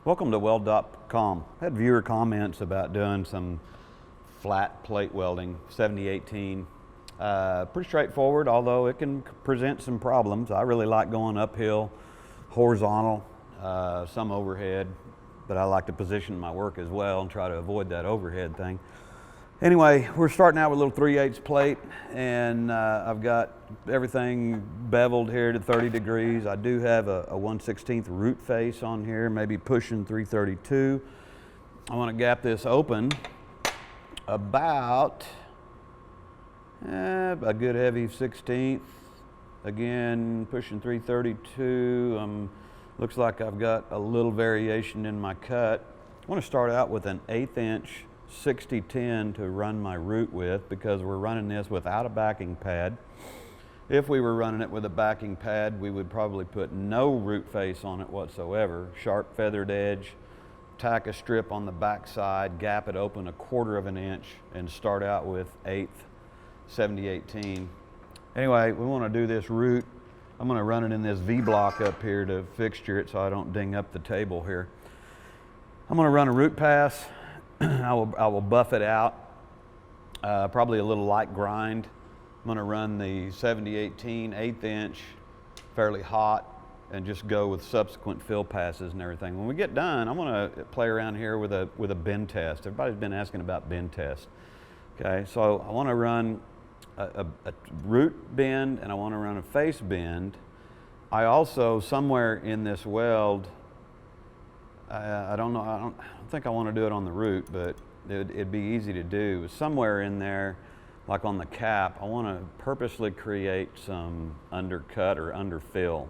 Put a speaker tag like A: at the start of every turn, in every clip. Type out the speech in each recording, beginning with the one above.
A: Welcome to Weld.com. I had viewer comments about doing some flat plate welding, 70-18. Pretty straightforward, although it can present some problems. I really like going uphill, horizontal, some overhead, but I like to position my work as well and try to avoid that overhead thing. Anyway, we're starting out with a little 3/8 plate, and I've got everything beveled here to 30 degrees. I do have a 1/16 root face on here, maybe pushing 332. I want to gap this open about a good heavy 1/16. Again, pushing 332. Looks like I've got a little variation in my cut. I want to start out with an 1/8 inch 60-10 to run my root with, because we're running this without a backing pad. If we were running it with a backing pad, we would probably put no root face on it whatsoever. Sharp feathered edge, tack a strip on the back side, gap it open 1/4 of an inch, and start out with 1/8 70-18. Anyway, we want to do this root. I'm going to run it in this V-block up here to fixture it so I don't ding up the table here. I'm going to run a root pass. I will buff it out, probably a little light grind. I'm going to run the 70-18 1/8 inch fairly hot and just go with subsequent fill passes and everything. When we get done, I'm going to play around here with a bend test. Everybody's been asking about bend test. Okay, so I want to run a root bend and I want to run a face bend. I also, somewhere in this weld, I don't think I want to do it on the root, but it'd be easy to do. Somewhere in there, like on the cap, I want to purposely create some undercut or underfill.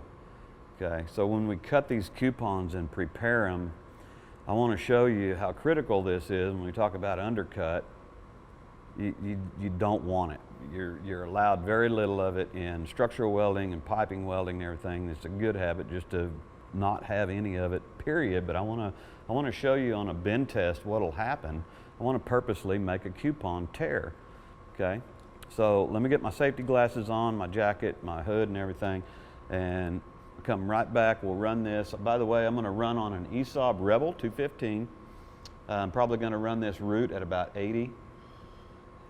A: Okay, so when we cut these coupons and prepare them, I want to show you how critical this is. When we talk about undercut, you don't want it. You're allowed very little of it in structural welding and piping welding and everything. It's a good habit just to not have any of it, period. But I want to show you on a bend test what'll happen. I want to purposely make a coupon tear. Okay, so let me get my safety glasses on, my jacket, my hood and everything, and come right back. We'll run this. By the way, I'm going to run on an ESAB Rebel 215. I'm probably going to run this root at about 80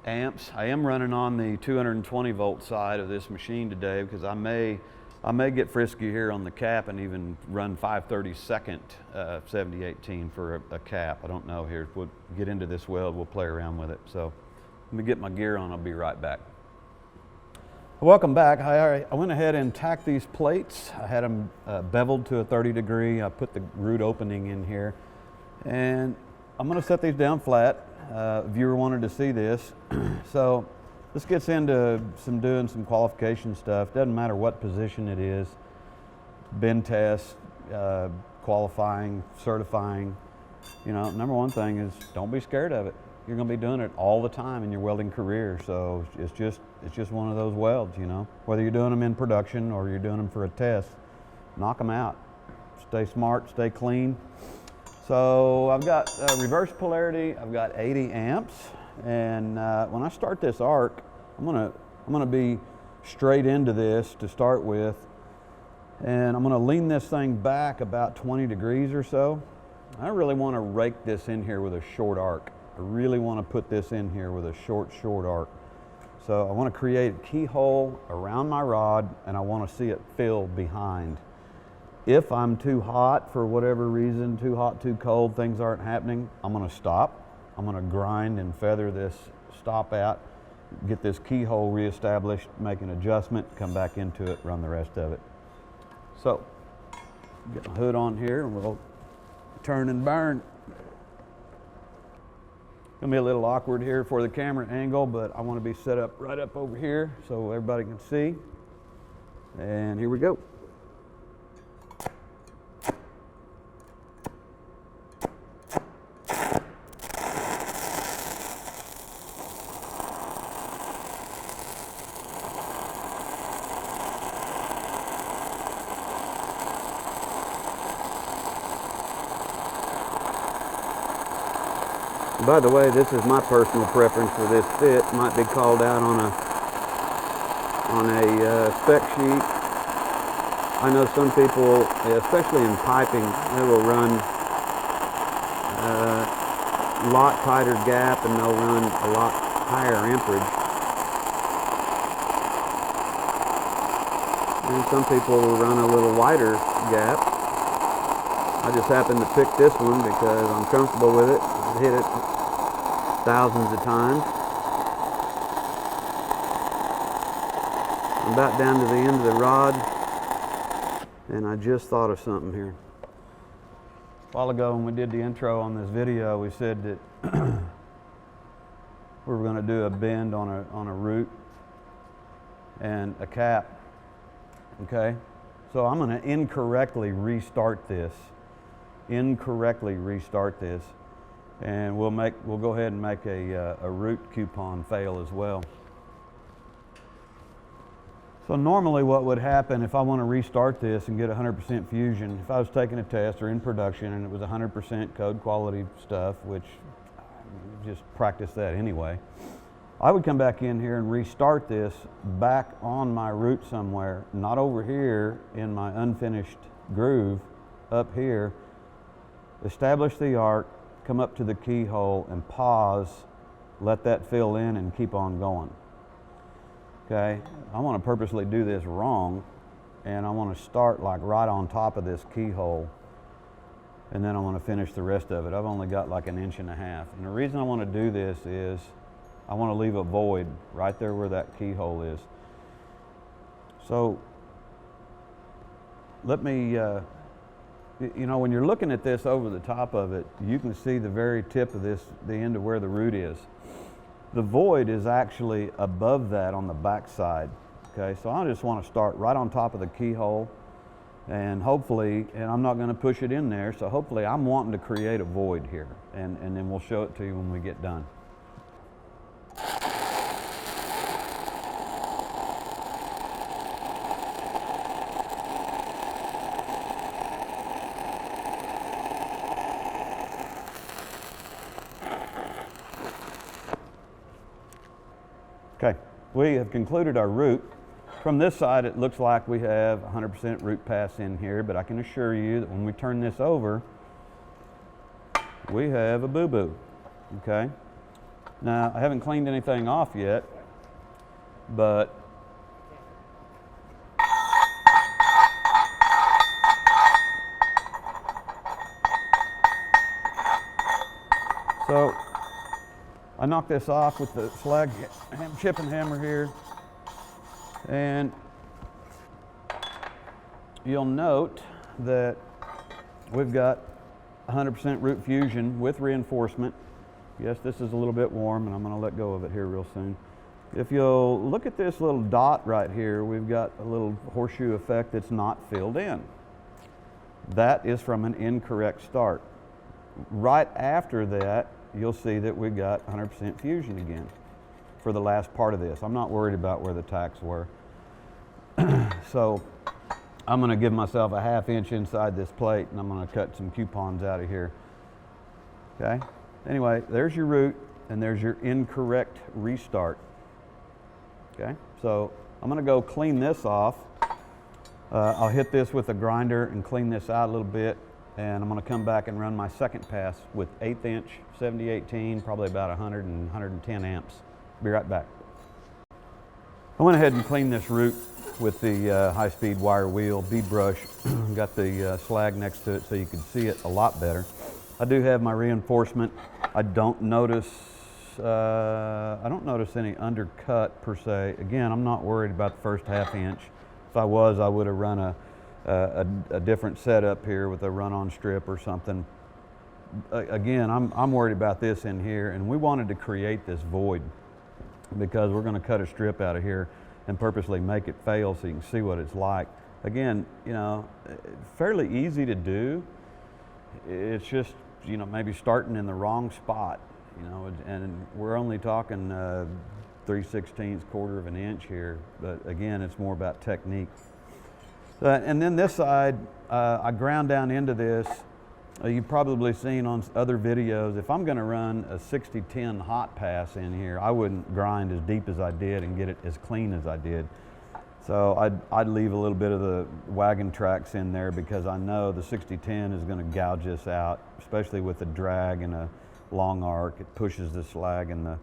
A: amps. I am running on the 220 volt side of this machine today because I may get frisky here on the cap and even run 5/32 70-18 for a cap. I don't know here. We'll get into this weld, we'll play around with it. So let me get my gear on, I'll be right back. Welcome back. I went ahead and tacked these plates. I had them beveled to a 30 degree. I put the root opening in here. And I'm gonna set these down flat. Viewer wanted to see this. So this gets into doing some qualification stuff. Doesn't matter what position it is. Bend test, qualifying, certifying. You know, number one thing is don't be scared of it. You're going to be doing it all the time in your welding career. So it's just one of those welds, you know. Whether you're doing them in production or you're doing them for a test, knock them out. Stay smart, stay clean. So I've got reverse polarity. I've got 80 amps. And when I start this arc, I'm gonna be straight into this to start with, and I'm gonna lean this thing back about 20 degrees or so. I really want to rake this in here with a short arc. I really want to put this in here with a short arc. So I want to create a keyhole around my rod, and I want to see it fill behind. If I'm too hot for whatever reason, too hot, too cold, things aren't happening, I'm gonna stop. I'm going to grind and feather this stop out, get this keyhole reestablished, make an adjustment, come back into it, run the rest of it. So, get my hood on here and we'll turn and burn. It's going to be a little awkward here for the camera angle, but I want to be set up right up over here so everybody can see. And here we go. By the way, this is my personal preference for this fit. Might be called out on a spec sheet. I know some people, especially in piping, they will run lot tighter gap and they'll run a lot higher amperage. And some people will run a little wider gap. I just happen to pick this one because I'm comfortable with it. I've hit it thousands of times. I'm about down to the end of the rod, and I just thought of something here. A while ago when we did the intro on this video, we said that we were going to do a bend on a root and a cap. Okay, so I'm going to incorrectly restart this. And we'll go ahead and make a root coupon fail as well. So normally what would happen if I want to restart this and get 100% fusion, if I was taking a test or in production and it was 100% code quality stuff, which just practice that anyway, I would come back in here and restart this back on my root somewhere, not over here in my unfinished groove, up here, establish the arc, come up to the keyhole and pause, let that fill in and keep on going. Okay, I want to purposely do this wrong, and I want to start like right on top of this keyhole, and then I want to finish the rest of it. I've only got like 1.5 inches, and the reason I want to do this is I want to leave a void right there where that keyhole is. So let me, you know, when you're looking at this over the top of it, you can see the very tip of this, the end of where the root is. The void is actually above that on the back side. Okay, so I just want to start right on top of the keyhole, and hopefully, and I'm not going to push it in there, so hopefully I'm wanting to create a void here, and then we'll show it to you when we get done. Okay, we have concluded our root. From this side, it looks like we have 100% root pass in here, but I can assure you that when we turn this over, we have a boo-boo, okay? Now, I haven't cleaned anything off yet, but so I knocked this off with the slag chip and hammer here, and you'll note that we've got 100% root fusion with reinforcement. Yes, this is a little bit warm, and I'm going to let go of it here real soon. If you'll look at this little dot right here, we've got a little horseshoe effect that's not filled in. That is from an incorrect start. Right after that, you'll see that we've got 100% fusion again for the last part of this. I'm not worried about where the tacks were. So I'm going to give myself a 1/2 inch inside this plate, and I'm going to cut some coupons out of here. Okay? Anyway, there's your root, and there's your incorrect restart. Okay? So I'm going to go clean this off. I'll hit this with a grinder and clean this out a little bit, and I'm going to come back and run my second pass with 1/8 inch 7018, probably about 100 and 110 amps. Be right back. I went ahead and cleaned this root with the high-speed wire wheel, bead brush. Got the slag next to it so you can see it a lot better. I do have my reinforcement. I don't notice any undercut per se. Again, I'm not worried about the first 1/2 inch. If I was, I would have run a different setup here with a run-on strip or something. Again, I'm worried about this in here, and we wanted to create this void because we're going to cut a strip out of here and purposely make it fail so you can see what it's like. Again, you know, fairly easy to do. It's just, you know, maybe starting in the wrong spot, you know, and we're only talking 3/16, 1/4 inch here, but again, it's more about technique. And then this side, I ground down into this. You've probably seen on other videos, if I'm going to run a 60-10 hot pass in here, I wouldn't grind as deep as I did and get it as clean as I did. So I'd leave a little bit of the wagon tracks in there because I know the 60-10 is going to gouge this out, especially with the drag and long arc. It pushes the slag and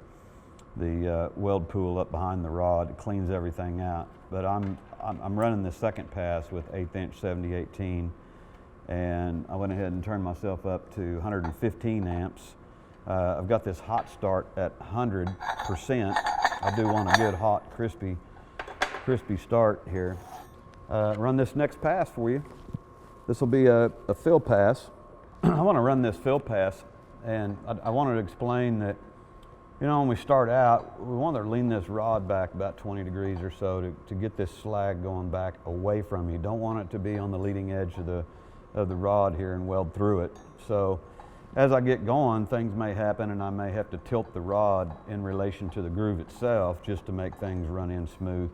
A: the weld pool up behind the rod. It cleans everything out. But I'm running the second pass with 1/8 inch 7018, and I went ahead and turned myself up to 115 amps. I've got this hot start at 100%. I do want a good hot crispy start here. Run this next pass for you. This will be a fill pass. I want to run this fill pass, and I wanted to explain that, you know, when we start out, we want to lean this rod back about 20 degrees or so to get this slag going back away from you. Don't want it to be on the leading edge of the rod here and weld through it. So as I get going, things may happen and I may have to tilt the rod in relation to the groove itself just to make things run in smooth.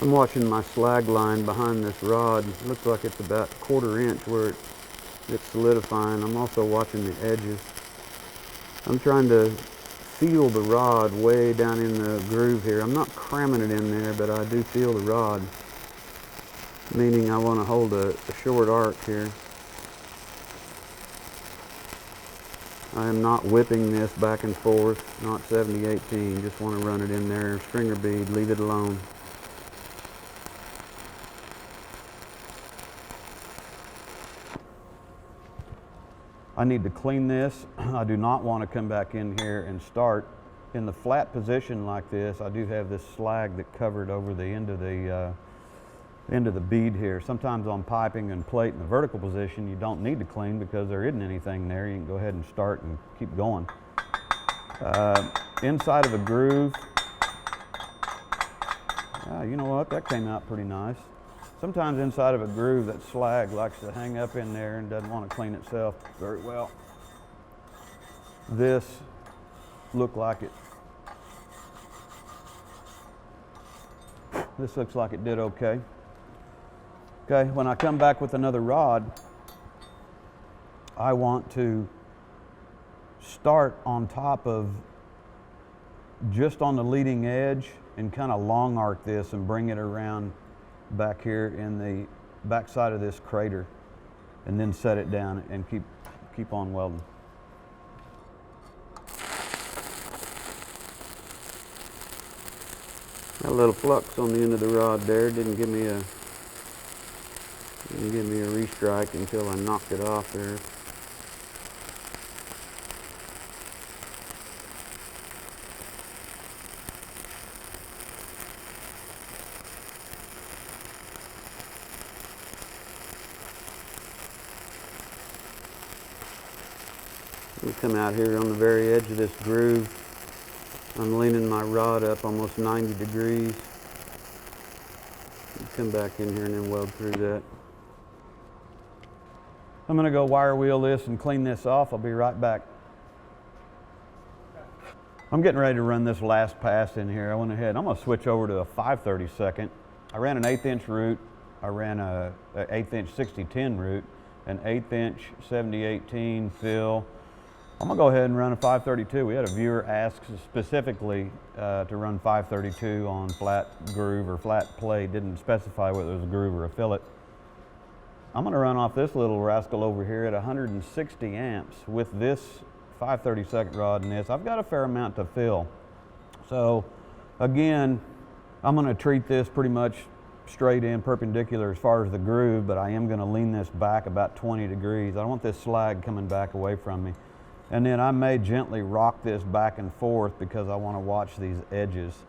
A: I'm watching my slag line behind this rod. It looks like it's about 1/4 inch where it's solidifying. I'm also watching the edges. I'm trying to feel the rod way down in the groove here. I'm not cramming it in there, but I do feel the rod, meaning I want to hold a short arc here. I am not whipping this back and forth, not 7018. Just want to run it in there, stringer bead, leave it alone. I need to clean this. I do not want to come back in here and start in the flat position like this. I do have this slag that covered over the end of the bead here. Sometimes on piping and plate in the vertical position, you don't need to clean because there isn't anything there. You can go ahead and start and keep going. Inside of a groove, you know what? That came out pretty nice. Sometimes inside of a groove, that slag likes to hang up in there and doesn't want to clean itself very well. This looked like it. This looks like it did okay. Okay, when I come back with another rod, I want to start on top of, just on the leading edge, and kind of long arc this and bring it around back here in the back side of this crater, and then set it down and keep on welding. Got a little flux on the end of the rod there. Didn't give me a restrike until I knocked it off there. We come out here on the very edge of this groove. I'm leaning my rod up almost 90 degrees. Come back in here and then weld through that. I'm going to go wire wheel this and clean this off. I'll be right back. I'm getting ready to run this last pass in here. I went ahead. I'm going to switch over to a 5/32. I ran an 1/8 inch root. I ran a 1/8 inch 6010 root, an 1/8 inch 7018 fill. I'm gonna go ahead and run a 5/32. We had a viewer ask specifically to run 5/32 on flat groove or flat plate. Didn't specify whether it was a groove or a fillet. I'm gonna run off this little rascal over here at 160 amps with this 5/32 rod in this. I've got a fair amount to fill. So again, I'm gonna treat this pretty much straight in perpendicular as far as the groove, but I am gonna lean this back about 20 degrees. I don't want this slag coming back away from me. And then I may gently rock this back and forth because I want to watch these edges.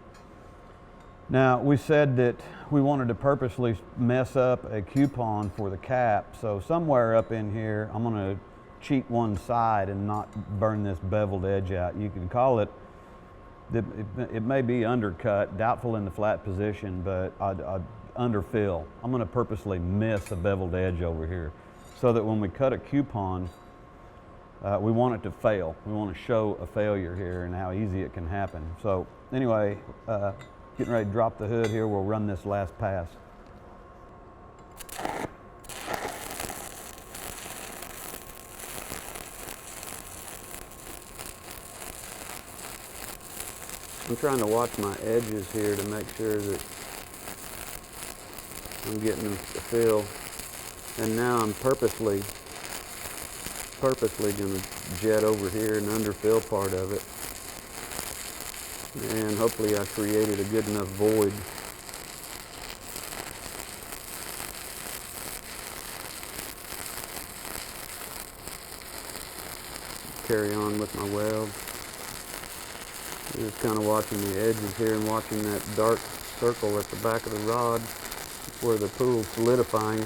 A: Now, we said that we wanted to purposely mess up a coupon for the cap, so somewhere up in here, I'm going to cheat one side and not burn this beveled edge out. You can call it It may be undercut, doubtful in the flat position, but I'd underfill. I'm going to purposely miss a beveled edge over here so that when we cut a coupon, we want it to fail. We want to show a failure here and how easy it can happen. So anyway, getting ready to drop the hood here, we'll run this last pass. I'm trying to watch my edges here to make sure that I'm getting them to fill. And now I'm purposely going to jet over here and underfill part of it. And hopefully I created a good enough void. Carry on with my weld. Just kind of watching the edges here and watching that dark circle at the back of the rod where the pool's solidifying.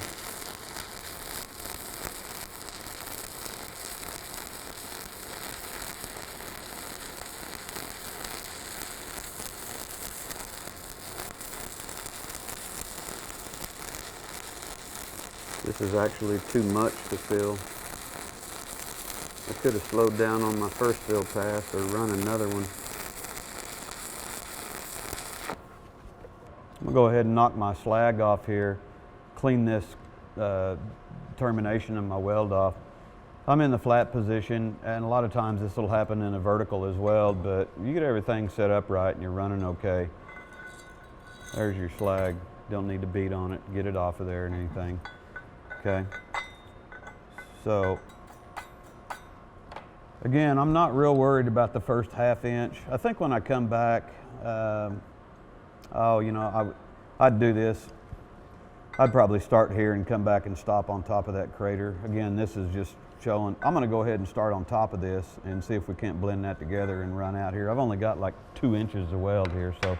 A: This is actually too much to fill. I could have slowed down on my first fill pass or run another one. I'm going to go ahead and knock my slag off here, clean this termination of my weld off. I'm in the flat position, and a lot of times this will happen in a vertical as well, but you get everything set up right and you're running okay. There's your slag. Don't need to beat on it, get it off of there and anything. Okay. So, again, I'm not real worried about the first ½ inch. I think when I come back, I'd do this. I'd probably start here and come back and stop on top of that crater. Again, this is just showing. I'm going to go ahead and start on top of this and see if we can't blend that together and run out here. I've only got like 2 inches of weld here, so.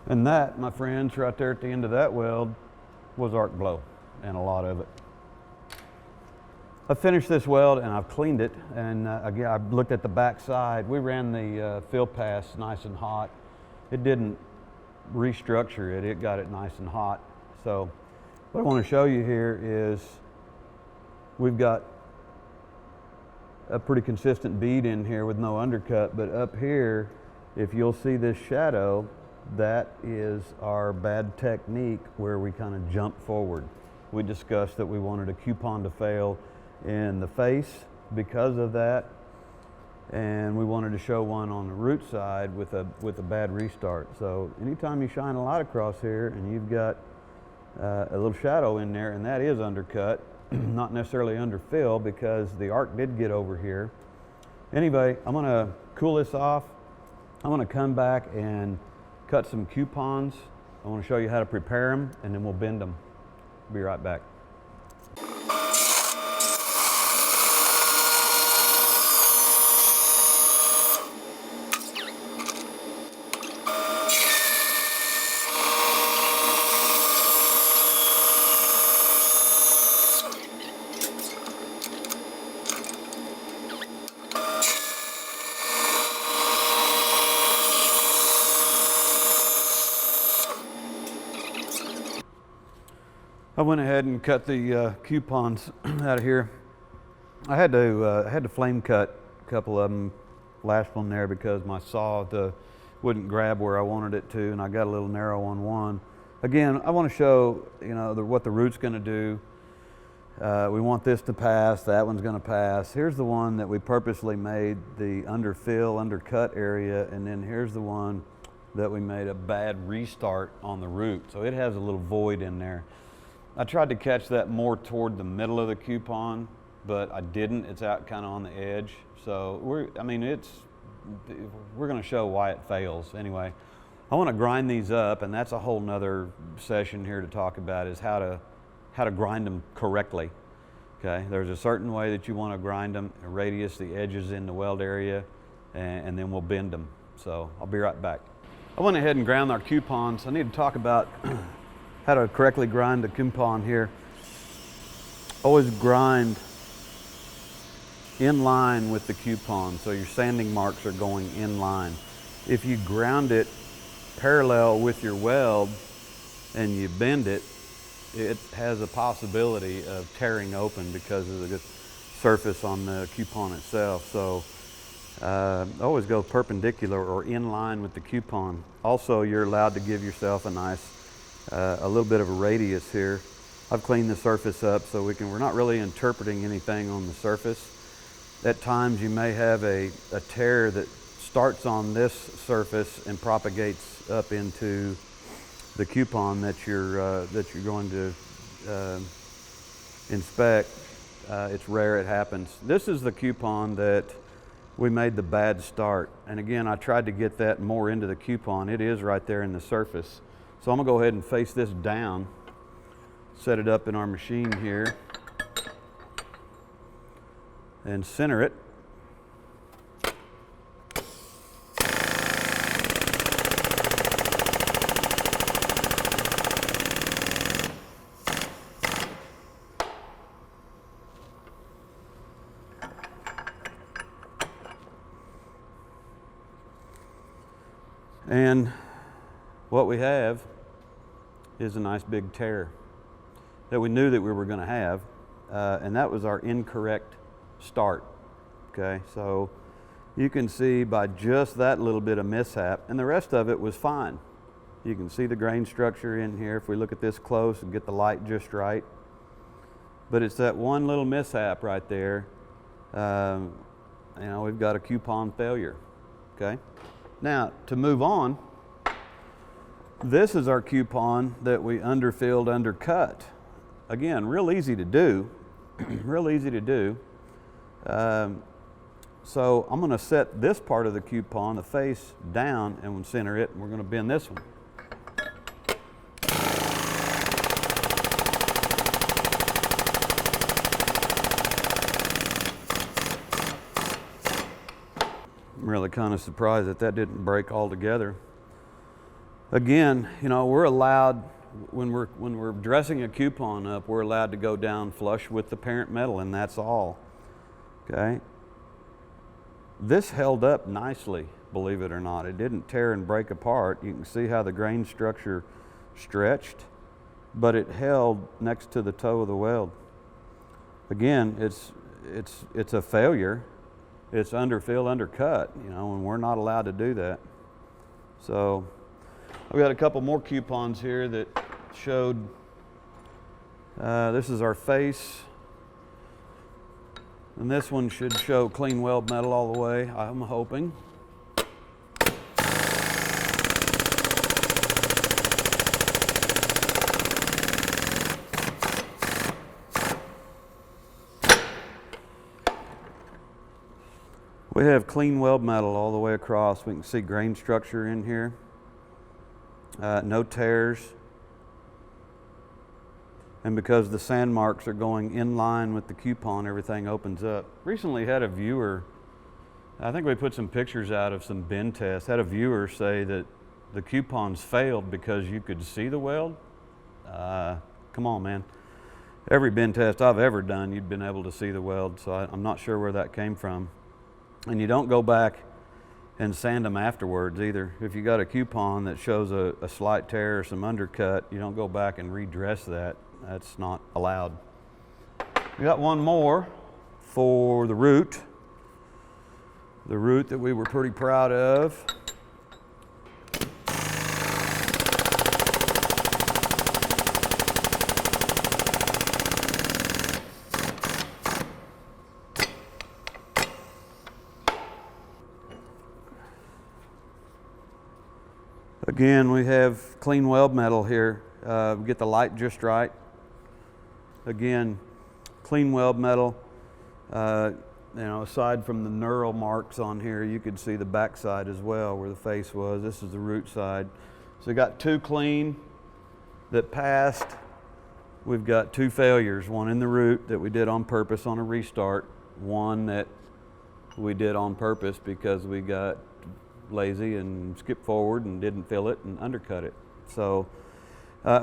A: And that, my friends, right there at the end of that weld was arc blow, and a lot of it. I finished this weld and I've cleaned it, and again, I looked at the back side. We ran the fill pass nice and hot. It didn't restructure it, it got it nice and hot. So what I want to show you here is we've got a pretty consistent bead in here with no undercut, but up here, if you'll see this shadow, that is our bad technique where we kind of jump forward. We discussed that we wanted a coupon to fail in the face because of that, and we wanted to show one on the root side with a bad restart. So anytime you shine a light across here and you've got a little shadow in there, and that is undercut, not necessarily underfill because the arc did get over here. Anyway, I'm going to cool this off. I'm going to come back and cut some coupons. I want to show you how to prepare them, and then we'll bend them. Be right back. I went ahead and cut the coupons out of here. I had to flame cut a couple of them, last one there, because my saw wouldn't grab where I wanted it to, and I got a little narrow on one. Again, I want to show what the root's going to do. We want this to pass. That one's going to pass. Here's the one that we purposely made the underfill, undercut area, and then here's the one that we made a bad restart on the root. So it has a little void in there. I tried to catch that more toward the middle of the coupon, but I didn't. It's out kind of on the edge. So we're going to show why it fails. Anyway, I want to grind these up, and that's a whole nother session here to talk about, is how to grind them correctly. Okay, there's a certain way that you want to grind them, a radius, the edges in the weld area, and then we'll bend them. So I'll be right back. I went ahead and ground our coupons. I need to talk about how to correctly grind the coupon here. Always grind in line with the coupon, so your sanding marks are going in line. If you ground it parallel with your weld and you bend it, it has a possibility of tearing open because of the surface on the coupon itself. So always go perpendicular or in line with the coupon. Also, you're allowed to give yourself a nice, a little bit of a radius here. I've cleaned the surface up so we're not really interpreting anything on the surface. At times you may have a tear that starts on this surface and propagates up into the coupon that you're going to inspect. It's rare it happens. This is the coupon that we made the bad start, and again I tried to get that more into the coupon. It is right there in the surface, so I'm gonna go ahead and face this down, set it up in our machine here, and center it. And what we have is a nice big tear that we knew that we were going to have, and that was our incorrect start. Okay, so you can see by just that little bit of mishap, and the rest of it was fine. You can see the grain structure in here if we look at this close and get the light just right. But it's that one little mishap right there. We've got a coupon failure. Okay. Now, to move on, this is our coupon that we underfilled, undercut. Again, real easy to do, real easy to do. So I'm going to set this part of the coupon, the face, down, and we'll center it, and we're going to bend this one. I'm really kind of surprised that didn't break altogether. Again, we're allowed, when we're dressing a coupon up, we're allowed to go down flush with the parent metal, and that's all. Okay. This held up nicely, believe it or not. It didn't tear and break apart. You can see how the grain structure stretched, but it held next to the toe of the weld. Again, it's a failure. It's underfill, undercut, and we're not allowed to do that. So I've got a couple more coupons here that showed, this is our face, and this one should show clean weld metal all the way, I'm hoping. We have clean weld metal all the way across. We can see grain structure in here. No tears. And because the sand marks are going in line with the coupon, everything opens up. Recently had a viewer, I think we put some pictures out of some bend tests, had a viewer say that the coupons failed because you could see the weld. Come on, man. Every bend test I've ever done, you've been able to see the weld, so I'm not sure where that came from. And you don't go back and sand them afterwards either. If you got a coupon that shows a slight tear or some undercut, you don't go back and redress that. That's not allowed. We got one more for the root that we were pretty proud of. Again, we have clean weld metal here. We get the light just right. Again, clean weld metal. You know, aside from the knurl marks on here, you could see the back side as well where the face was. This is the root side. So we got 2 clean that passed. We've got 2 failures, one in the root that we did on purpose on a restart, one that we did on purpose because we got lazy and skipped forward and didn't fill it and undercut it. So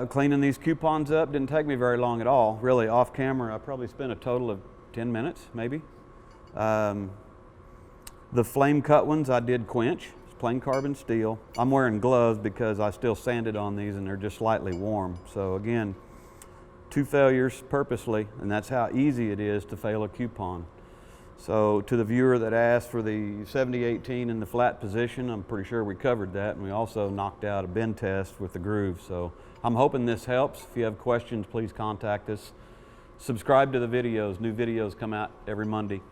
A: cleaning these coupons up didn't take me very long at all. Really, off camera, I probably spent a total of 10 minutes, maybe. The flame cut ones I did quench. It's plain carbon steel. I'm wearing gloves because I still sanded on these and they're just slightly warm. So again, 2 failures purposely, and that's how easy it is to fail a coupon. So to the viewer that asked for the 70-18 in the flat position, I'm pretty sure we covered that, and we also knocked out a bend test with the groove. So I'm hoping this helps. If you have questions, please contact us. Subscribe to the videos. New videos come out every Monday.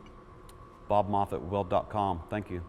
A: Bob Moffett, Weld.com. Thank you.